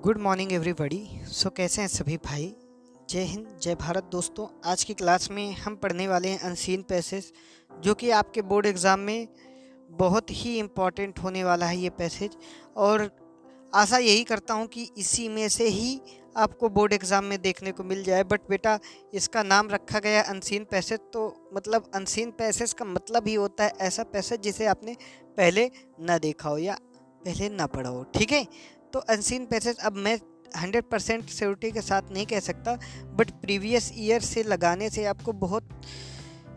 Good morning everybody. सो कैसे हैं सभी भाई। जय हिंद जय भारत। दोस्तों, आज की क्लास में हम पढ़ने वाले हैं अनसीन पैसेज, जो कि आपके बोर्ड एग्ज़ाम में बहुत ही इम्पॉर्टेंट होने वाला है ये पैसेज। और आशा यही करता हूँ कि इसी में से ही आपको बोर्ड एग्ज़ाम में देखने को मिल जाए। बट बेटा, इसका नाम रखा गया अनसीन पैसेज, तो मतलब अनसीन पैसेज का मतलब ही होता है ऐसा पैसेज जिसे आपने पहले ना देखा हो या पहले ना पढ़ा हो। ठीक है, तो अनसीन पैसेज अब मैं 100% श्योरिटी के साथ नहीं कह सकता, बट प्रीवियस ईयर से लगाने से आपको बहुत,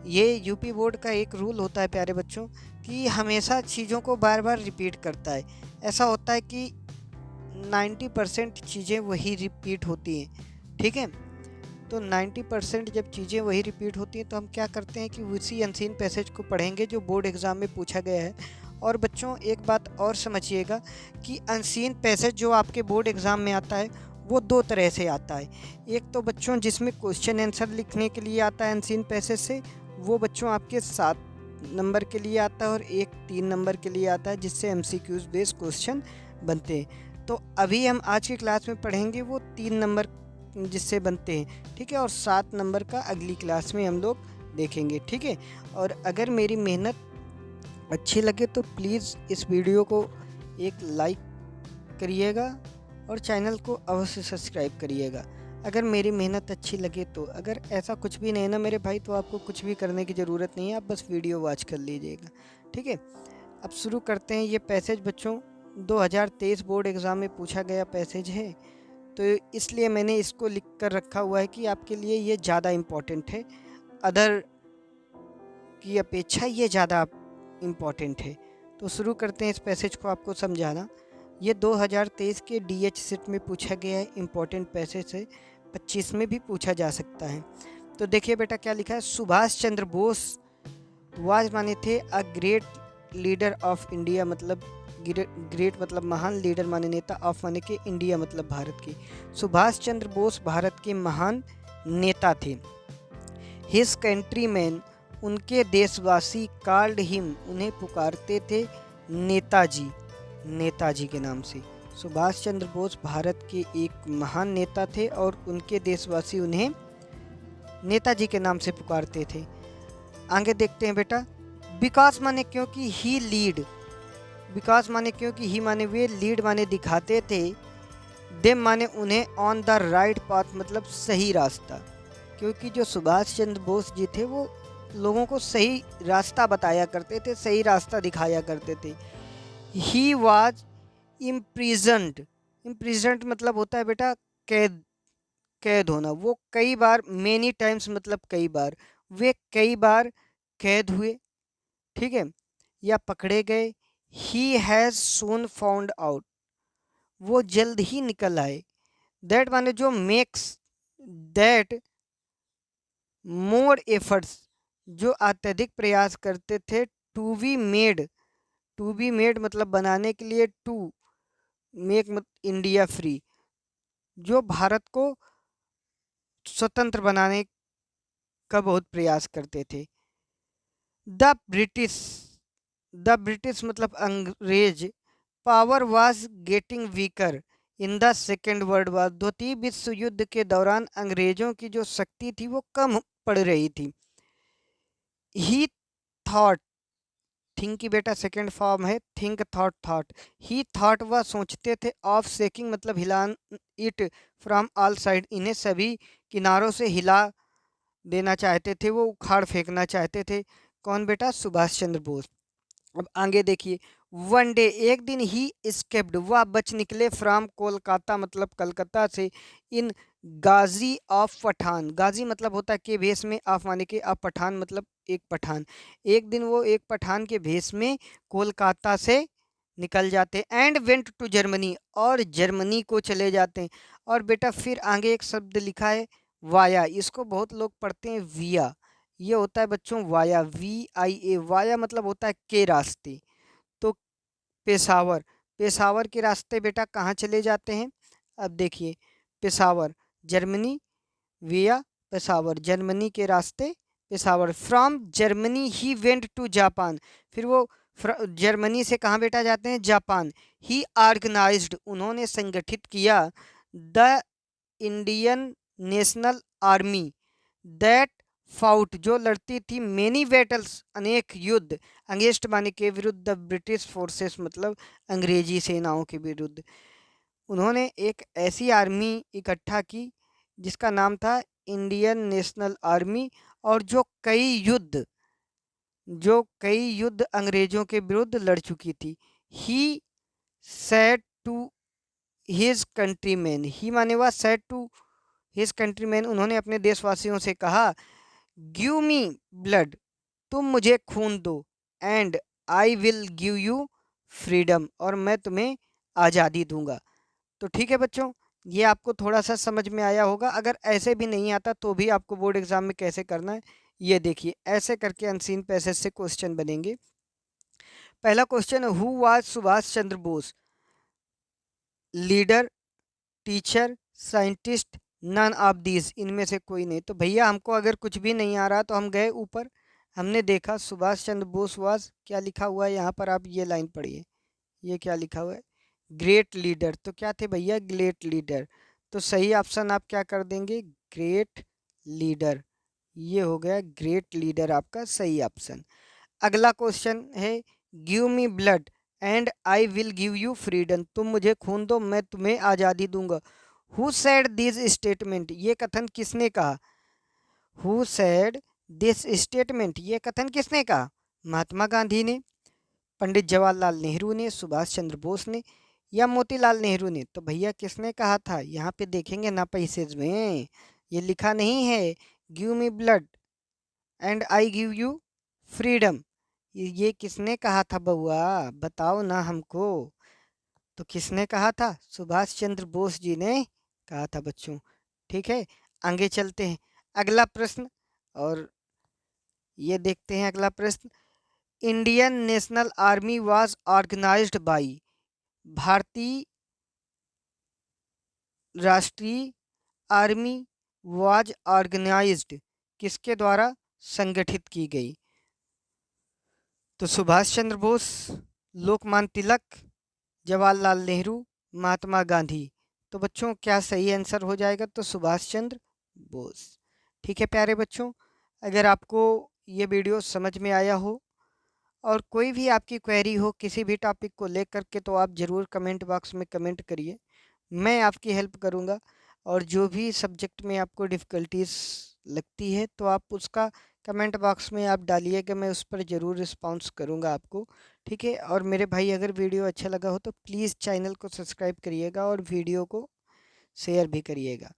ये यूपी बोर्ड का एक रूल होता है प्यारे बच्चों, कि हमेशा चीज़ों को बार बार रिपीट करता है। ऐसा होता है कि 90% चीज़ें वही रिपीट होती हैं। ठीक है, तो 90% जब चीज़ें वही रिपीट होती हैं तो हम क्या करते हैं कि उसी अनसीन पैसेज को पढ़ेंगे जो बोर्ड एग्ज़ाम में पूछा गया है। और बच्चों, एक बात और समझिएगा कि अनसीन पैसेज जो आपके बोर्ड एग्ज़ाम में आता है वो दो तरह से आता है। एक तो बच्चों जिसमें क्वेश्चन आंसर लिखने के लिए आता है अनसीन पैसेज से, वो बच्चों आपके 7 नंबर के लिए आता है, और एक 3 नंबर के लिए आता है जिससे MCQs बेस्ड क्वेश्चन बनते हैं। तो अभी हम आज की क्लास में पढ़ेंगे वो 3 नंबर जिससे बनते हैं। ठीक है, और 7 नंबर का अगली क्लास में हम लोग देखेंगे। ठीक है, और अगर मेरी मेहनत अच्छी लगे तो प्लीज़ इस वीडियो को एक लाइक करिएगा और चैनल को अवश्य सब्सक्राइब करिएगा। अगर मेरी मेहनत अच्छी लगे तो, अगर ऐसा कुछ भी नहीं ना मेरे भाई, तो आपको कुछ भी करने की ज़रूरत नहीं है, आप बस वीडियो वॉच कर लीजिएगा। ठीक है, अब शुरू करते हैं। ये पैसेज बच्चों 2023 बोर्ड एग्ज़ाम में पूछा गया पैसेज है, तो इसलिए मैंने इसको लिख कर रखा हुआ है कि आपके लिए ये ज़्यादा इम्पोर्टेंट है, अदर की अपेक्षा ये ज़्यादा इम्पॉर्टेंट है। तो शुरू करते हैं इस पैसेज को आपको समझाना। ये 2023 के DH सेट में पूछा गया है, इम्पॉर्टेंट पैसेज है, 25 में भी पूछा जा सकता है। तो देखिए बेटा क्या लिखा है। सुभाष चंद्र बोस वाज माने थे a great leader of India, मतलब ग्रेट मतलब महान, लीडर माने नेता, ऑफ माने के इंडिया मतलब भारत की। सुभाष चंद्र बोस भारत के महान नेता थे। हिज कंट्रीमैन, उनके देशवासी, कॉल्ड हिम, उन्हें पुकारते थे नेताजी, नेताजी के नाम से। सुभाष चंद्र बोस भारत के एक महान नेता थे और उनके देशवासी उन्हें नेताजी के नाम से पुकारते थे। आगे देखते हैं बेटा। विकास माने क्योंकि ही लीड, विकास माने क्योंकि ही माने वे, लीड माने दिखाते थे, देम माने उन्हें, ऑन द राइट पाथ मतलब सही रास्ता। क्योंकि जो सुभाष चंद्र बोस जी थे वो लोगों को सही रास्ता बताया करते थे, सही रास्ता दिखाया करते थे। ही वॉज इम्प्रिजन्ड, इम्प्रिजन्ड मतलब होता है बेटा कैद, कैद होना। वो कई बार, मेनी टाइम्स मतलब कई बार, वे कई बार कैद हुए। ठीक है, या पकड़े गए। He has soon found out, वो जल्द ही निकल आए। दैट माने जो मेक्स, दैट मोर एफर्ट्स, जो अत्यधिक प्रयास करते थे। To be made, to be made मतलब बनाने के लिए, टू मेक इंडिया फ्री, जो भारत को स्वतंत्र बनाने का बहुत प्रयास करते थे। द ब्रिटिश, द ब्रिटिश मतलब अंग्रेज, power was getting weaker in the second world war, द्वितीय विश्व युद्ध के दौरान अंग्रेजों की जो शक्ति थी वो कम पड़ रही थी। ही थॉट, थिंक की बेटा सेकेंड फॉर्म है, थिंक थॉट थॉट। ही थॉट वह सोचते थे, ऑफ शेकिंग मतलब हिला, इट फ्रॉम ऑल साइड, इन्हें सभी किनारों से हिला देना चाहते थे, वो उखाड़ फेंकना चाहते थे। कौन बेटा? सुभाष चंद्र बोस। अब आगे देखिए। वन डे, एक दिन ही स्केप्ड, वह बच निकले, फ्रॉम कोलकाता मतलब कलकत्ता से, इन गाजी ऑफ पठान, गाजी मतलब होता है के भेष में, ऑफ माने के, ऑफ पठान मतलब एक पठान। एक दिन वो एक पठान के भेष में कोलकाता से निकल जाते, एंड वेंट टू जर्मनी, और जर्मनी को चले जाते हैं। और बेटा फिर आगे एक शब्द लिखा है वाया, इसको बहुत लोग पढ़ते हैं विया, ये होता है बच्चों वाया, VIA। वाया मतलब होता है के रास्ते। तो पेशावर, पेशावर के रास्ते बेटा कहाँ चले जाते हैं? अब देखिए, पेशावर जर्मनी, विया पेशावर, जर्मनी के रास्ते Peshawar. From Germany he went to Japan, फिर वो जर्मनी से कहाँ बेटा जाते हैं? जापान। ही ऑर्गेनाइज्ड, उन्होंने संगठित किया, the Indian National army that fought, जो लड़ती थी, मेनी बैटल्स, अनेक युद्ध, अगेंस्ट माने के विरुद्ध, द ब्रिटिश फोर्सेस मतलब अंग्रेजी सेनाओं के विरुद्ध। उन्होंने एक ऐसी आर्मी इकट्ठा की जिसका नाम था इंडियन नेशनल आर्मी, और जो कई युद्ध अंग्रेजों के विरुद्ध लड़ चुकी थी। He said to his countryman, he माने हुआ सेड टू हिज कंट्रीमैन, उन्होंने अपने देशवासियों से कहा, गिव मी ब्लड, तुम मुझे खून दो, and I will give you freedom, और मैं तुम्हें आज़ादी दूंगा। तो ठीक है बच्चों, ये आपको थोड़ा सा समझ में आया होगा। अगर ऐसे भी नहीं आता तो भी आपको बोर्ड एग्जाम में कैसे करना है ये देखिए, ऐसे करके अनसीन पैसेज से क्वेश्चन बनेंगे। पहला क्वेश्चन है, who was Subhash Chandra Bose? Leader, teacher, scientist, none of these, इनमें से कोई नहीं। तो भैया हमको अगर कुछ भी नहीं आ रहा तो हम गए ऊपर, हमने देखा सुभाष चंद्र बोस वाज, क्या लिखा हुआ है यहाँ पर, आप ये लाइन पढ़िए, ये क्या लिखा हुआ है? Great leader. तो क्या थे भैया? Great leader. तो सही ऑप्शन आप क्या कर देंगे? Great leader. ये हो गया ग्रेट लीडर आपका सही ऑप्शन। अगला क्वेश्चन है, give me blood and I will give you freedom, तुम मुझे खून दो मैं तुम्हें आज़ादी दूंगा। हु सेड दिस स्टेटमेंट, ये कथन किसने कहा? हु सेड दिस स्टेटमेंट, ये कथन किसने कहा? महात्मा गांधी ने, पंडित जवाहरलाल नेहरू ने, सुभाष चंद्र बोस ने, या मोतीलाल नेहरू ने? तो भैया किसने कहा था? यहाँ पे देखेंगे ना पैसेज में, ये लिखा नहीं है give me blood and I give you freedom, ये किसने कहा था बउआ? बताओ ना हमको। तो किसने कहा था? सुभाष चंद्र बोस जी ने कहा था बच्चों। ठीक है, आगे चलते हैं, अगला प्रश्न, और ये देखते हैं अगला प्रश्न। Indian National Army was organised by, भारतीय राष्ट्रीय आर्मी वाज ऑर्गेनाइज्ड किसके द्वारा संगठित की गई? तो सुभाष चंद्र बोस, लोकमान्य तिलक, जवाहरलाल नेहरू, महात्मा गांधी। तो बच्चों क्या सही आंसर हो जाएगा? तो सुभाष चंद्र बोस। ठीक है प्यारे बच्चों, अगर आपको ये वीडियो समझ में आया हो और कोई भी आपकी क्वेरी हो किसी भी टॉपिक को लेकर के, तो आप ज़रूर कमेंट बॉक्स में कमेंट करिए, मैं आपकी हेल्प करूँगा। और जो भी सब्जेक्ट में आपको डिफ़िकल्टीज लगती है तो आप उसका कमेंट बॉक्स में आप डालिएगा, मैं उस पर ज़रूर रिस्पॉन्स करूँगा आपको। ठीक है, और मेरे भाई अगर वीडियो अच्छा लगा हो तो प्लीज़ चैनल को सब्सक्राइब करिएगा और वीडियो को शेयर भी करिएगा।